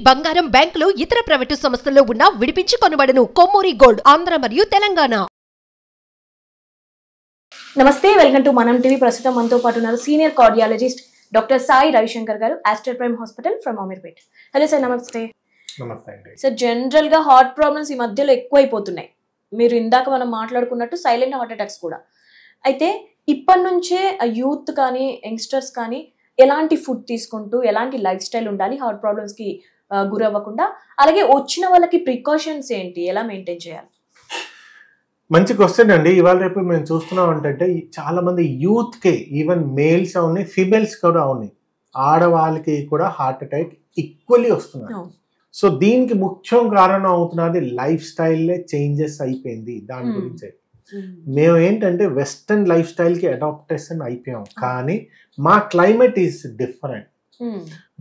బంగారం బ్యాంకులు ఇతర ప్రైవేటు సంస్థల్లో ఉన్న విడిపించి కొనబడును. కొమ్మూరి గోల్డ్ ఆంధ్ర మరియు తెలంగాణ. నమస్తే, వెల్కమ్ టు మనం టీవీ. ప్రస్తుతం మనతో పాటు ఉన్నారు senior cardiologist doctor Sai Ravishankar garu, Aster Prime hospital from Ameerpet. Hello sir, నమస్తే. నమస్తే అండి. సార్, జనరల్ గా హార్ట్ ప్రాబ్లమ్స్ ఈ మధ్యలో ఎక్కువైపోతున్నాయి. మీరు ఇందాక మనం మాట్లాడుకున్నట్టు సైలెంట్ హార్ట్ అటాక్స్ కూడా. అయితే ఇప్పటి నుంచే యూత్ కానీ యంగ్స్టర్స్ కానీ ఎలాంటి ఫుడ్ తీసుకుంటూ ఎలాంటి లైఫ్ స్టైల్ ఉండాలి హార్ట్ ప్రాబ్లమ్స్ కి గురవ్వకుండా, అలాగే వచ్చిన వాళ్ళకి ప్రికాషన్స్ ఏంటి, ఎలా మెయింటైన్ చేయాలి? మంచి క్వశ్చన్ అండి. ఇవాళ రేపు మేము చూస్తున్నాం అంటే చాలా మంది యూత్ కి, ఈవెన్ మేల్స్ అవునాయి, ఫీమేల్స్ కూడా అవునాయి, ఆడవాళ్ళకి కూడా హార్ట్ అటాక్ ఈక్వల్లీ వస్తున్నాయి. సో దీనికి ముఖ్యం కారణం అవుతున్నది లైఫ్ స్టైల్లే చేంజెస్ అయిపోయింది. దాని గురించి మేము ఏంటంటే వెస్టర్న్ లైఫ్ స్టైల్ కి అడాప్టేషన్ అయిపోయాం, కానీ మా climate is different.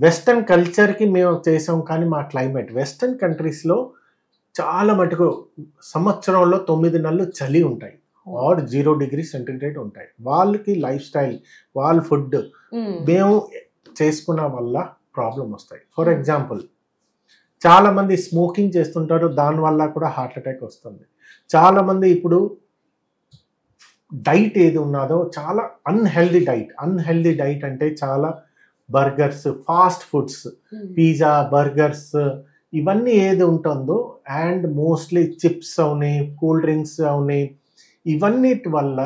Western culture కి మేము చేసాం, కానీ మా క్లైమేట్ వెస్టర్న్ కంట్రీస్ లో చాలా మటుకు సంవత్సరంలో 9 నెలలు చలి ఉంటాయి, ఆర్ 0 డిగ్రీ సెంటిగ్రేడ్ ఉంటాయి. వాళ్ళకి లైఫ్ స్టైల్, వాళ్ళ ఫుడ్ మేము చేసుకున్న వల్ల ప్రాబ్లం వస్తాయి. ఫర్ ఎగ్జాంపుల్, చాలా మంది స్మోకింగ్ చేస్తుంటారు, దానివల్ల కూడా హార్ట్ అటాక్ వస్తుంది. చాలా మంది ఇప్పుడు డైట్ ఏది ఉన్నదో చాలా అన్హెల్దీ డైట్ అంటే చాలా burgers, fast foods, pizza, burgers, ఇవన్నీ ఏది ఉంటుందో, అండ్ మోస్ట్లీ చిప్స్ అవునాయి, కూల్ డ్రింక్స్ అవునాయి, ఇవన్నిటి వల్ల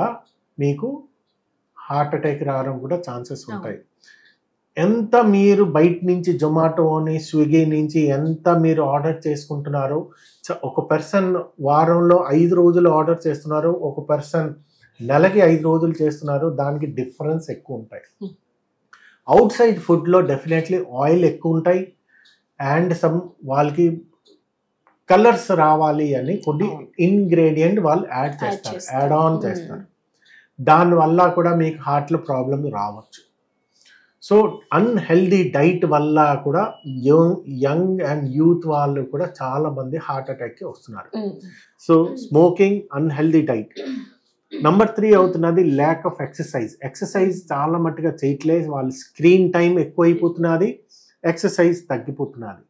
మీకు హార్ట్ అటాక్ రావడం కూడా ఛాన్సెస్ ఉంటాయి. ఎంత మీరు బయట నుంచి జొమాటో అని, స్విగ్గీ నుంచి ఎంత మీరు ఆర్డర్ చేసుకుంటున్నారో, ఒక పర్సన్ వారంలో 5 రోజులు ఆర్డర్ చేస్తున్నారు, ఒక పర్సన్ నెలకి 5 రోజులు చేస్తున్నారు, దానికి డిఫరెన్స్ ఎక్కువ ఉంటాయి. అవుట్ సైడ్ ఫుడ్లో డెఫినెట్లీ ఆయిల్ ఎక్కువ ఉంటాయి, అండ్ వాళ్ళకి కలర్స్ రావాలి అని కొన్ని ఇంగ్రీడియంట్ వాళ్ళు యాడ్ ఆన్ చేస్తారు. దానివల్ల కూడా మీకు హార్ట్లో ప్రాబ్లం రావచ్చు. సో అన్హెల్దీ డైట్ వల్ల కూడా యంగ్ అండ్ యూత్ వాళ్ళు కూడా చాలా మంది హార్ట్ అటాక్కి వస్తున్నారు. So smoking, unhealthy diet. Number 3 అవుతున్నది ల్యాక్ ఆఫ్ ఎక్సర్సైజ్ చాలా మట్టుగా చేయట్లేదు. వాళ్ళ స్క్రీన్ టైం ఎక్కువైపోతున్నది, ఎక్సర్సైజ్ తగ్గిపోతున్నది.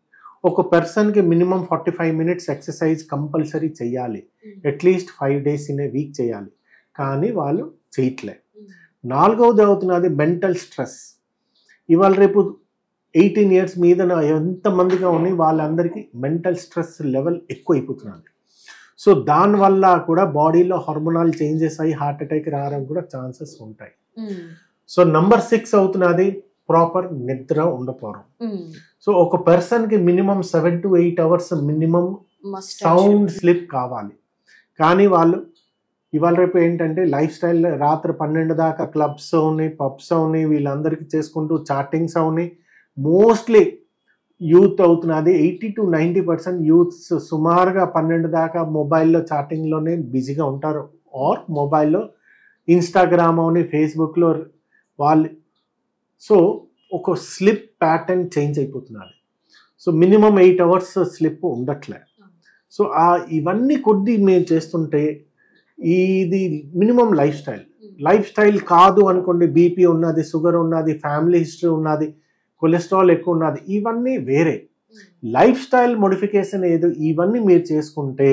ఒక పర్సన్కి మినిమం 45 మినిట్స్ ఎక్సర్సైజ్ కంపల్సరీ చేయాలి, at least 5 days in a week చేయాలి, కానీ వాళ్ళు చేయట్లేదు. 4వది అవుతున్నది మెంటల్ స్ట్రెస్. ఇవాళ రేపు 18 years మీద ఎంతమందిగా ఉన్నాయి, వాళ్ళందరికీ మెంటల్ స్ట్రెస్ లెవెల్ ఎక్కువైపోతున్నది. సో దానివల్ల కూడా బాడీలో హార్మోనల్ చేంజెస్ అయ్యి హార్ట్ అటాక్ రావడం కూడా ఛాన్సెస్ ఉంటాయి. సో నంబర్ 6 అవుతున్నది ప్రాపర్ నిద్ర ఉండకపోవడం. సో ఒక పర్సన్కి minimum 7 to 8 hours minimum sound sleep కావాలి, కానీ వాళ్ళు ఇవాళ రేపు ఏంటంటే లైఫ్ స్టైల్ రాత్రి 12 దాకా క్లబ్స్ ఉన్నాయి, పబ్స్ ఉన్నాయి, వీళ్ళందరికీ చేసుకుంటూ చాటింగ్స్ ఉన్నాయి. మోస్ట్లీ యూత్ అవుతున్నది 80 to 90% యూత్స్ సుమారుగా 12 దాకా మొబైల్లో చాటింగ్లోనే బిజీగా ఉంటారు, ఆర్ మొబైల్లో ఇన్స్టాగ్రామ్ అని, ఫేస్బుక్లో వాళ్ళు. సో ఒక స్లిప్ ప్యాటర్న్ చేంజ్ అయిపోతున్నది. సో మినిమం 8 hours స్లిప్ ఉండట్లే. సో ఇవన్నీ కొద్ది మేము చేస్తుంటే ఇది మినిమం లైఫ్ స్టైల్ కాదు అనుకోండి. బీపీ ఉన్నది, షుగర్ ఉన్నది, ఫ్యామిలీ హిస్టరీ ఉన్నది, కొలెస్ట్రాల్ ఎక్కువ ఉన్నది, ఇవన్నీ వేరే. లైఫ్ స్టైల్ మోడిఫికేషన్ ఏదో ఇవన్నీ మీరు చేసుకుంటే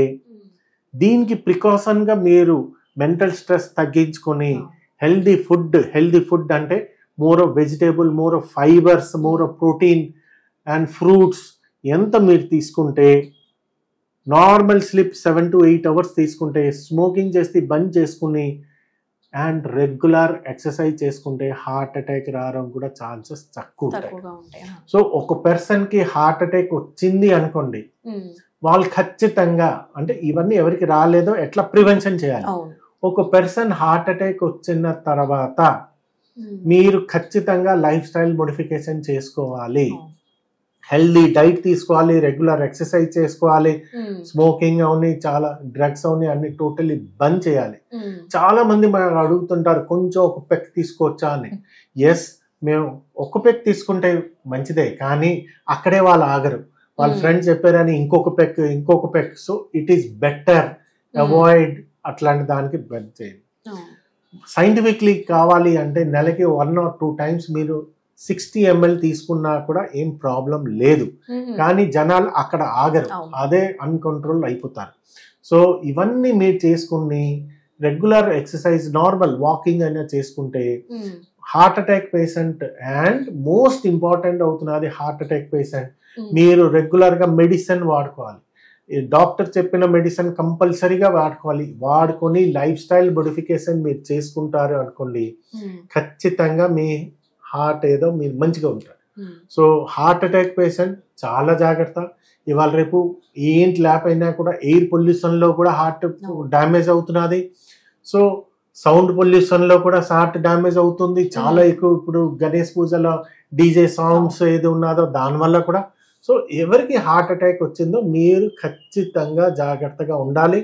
దీనికి ప్రికాషన్గా మీరు మెంటల్ స్ట్రెస్ తగ్గించుకొని హెల్దీ ఫుడ్ అంటే more of vegetable, more of fibres, more of protein and fruits ఎంత మీరు తీసుకుంటే, నార్మల్ స్లీప్ 7 to 8 hours తీసుకుంటే, స్మోకింగ్ చేస్తే బంద్ చేసుకుని అండ్ రెగ్యులర్ ఎక్సర్సైజ్ చేసుకుంటే హార్ట్ అటాక్ రావడం కూడా ఛాన్సెస్ తక్కువ ఉంటాయి. సో ఒక పర్సన్కి హార్ట్ అటాక్ వచ్చింది అనుకోండి, వాళ్ళు ఖచ్చితంగా అంటే ఇవన్నీ ఎవరికి రాలేదో ఎట్లా ప్రివెన్షన్ చేయాలి. ఒక పర్సన్ హార్ట్ అటాక్ వచ్చిన తర్వాత మీరు ఖచ్చితంగా లైఫ్ స్టైల్ మోడిఫికేషన్ చేసుకోవాలి, హెల్దీ డైట్ తీసుకోవాలి, రెగ్యులర్ ఎక్సర్సైజ్ చేసుకోవాలి, స్మోకింగ్ అవుని, చాలా డ్రగ్స్ అవుని అన్ని టోటల్లీ బంద్ చేయాలి. చాలా మంది మనకు అడుగుతుంటారు కొంచెం ఒక పెక్ తీసుకోవచ్చా అని. ఎస్, మేము ఒక పెక్ తీసుకుంటే మంచిదే, కానీ అక్కడే వాళ్ళు ఆగరు. వాళ్ళ ఫ్రెండ్స్ చెప్పారని ఇంకొక peg. So it is better avoid అట్లాంటి దానికి బంద్ చేయండి. సైంటిఫిక్లీ కావాలి అంటే నెలకి 1 or 2 times మీరు 60 ml తీసుకున్నా కూడా ఏం ప్రాబ్లం లేదు. కానీ జనాలు అక్కడ ఆగరు, అదే అన్కంట్రోల్ అయిపోతారు. సో ఇవన్నీ మీరు చేసుకుని రెగ్యులర్ ఎక్సర్సైజ్, నార్మల్ వాకింగ్ అయినా చేసుకుంటే heart attack patient and most important అవుతున్నది హార్ట్ అటాక్ పేషెంట్ మీరు రెగ్యులర్ గా మెడిసిన్ వాడుకోవాలి. డాక్టర్ చెప్పిన మెడిసిన్ కంపల్సరీగా వాడుకొని లైఫ్ స్టైల్ మోడిఫికేషన్ మీరు చేసుకుంటారు అనుకోండి, ఖచ్చితంగా మీ హార్ట్ ఏదో మీరు మంచిగా ఉంటారు. సో హార్ట్ అటాక్ పేషెంట్ చాలా జాగ్రత్త. ఇవాళ రేపు ఏంటి లేకపోయినా కూడా ఎయిర్ పొల్యూషన్ లో కూడా హార్ట్ డ్యామేజ్ అవుతున్నది. సో సౌండ్ పొల్యూషన్ లో కూడా హార్ట్ డ్యామేజ్ అవుతుంది చాలా ఎక్కువ. ఇప్పుడు గణేష్ పూజలో డీజే సౌండ్స్ ఏది ఉన్నదో దానివల్ల కూడా. సో ఎవరికి హార్ట్ అటాక్ వచ్చిందో మీరు ఖచ్చితంగా జాగ్రత్తగా ఉండాలి.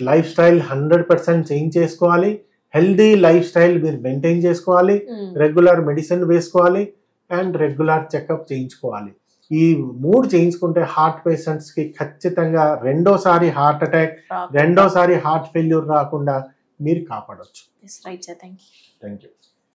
లైఫ్ స్టైల్ 100% చేంజ్ చేసుకోవాలి. హెల్దీ లైఫ్ స్టైల్ మీరు మెయింటైన్ చేసుకోవాలి. రెగ్యులర్ మెడిసిన్ వేసుకోవాలి అండ్ రెగ్యులర్ చెకప్ చేయించుకోవాలి. ఈ 3 చేయించుకుంటే హార్ట్ పేషెంట్స్ కి ఖచ్చితంగా రెండోసారి హార్ట్ అటాక్, రెండోసారి హార్ట్ ఫెయిల్యూర్ రాకుండా మీరు కాపాడవచ్చు. Right sir, thank you.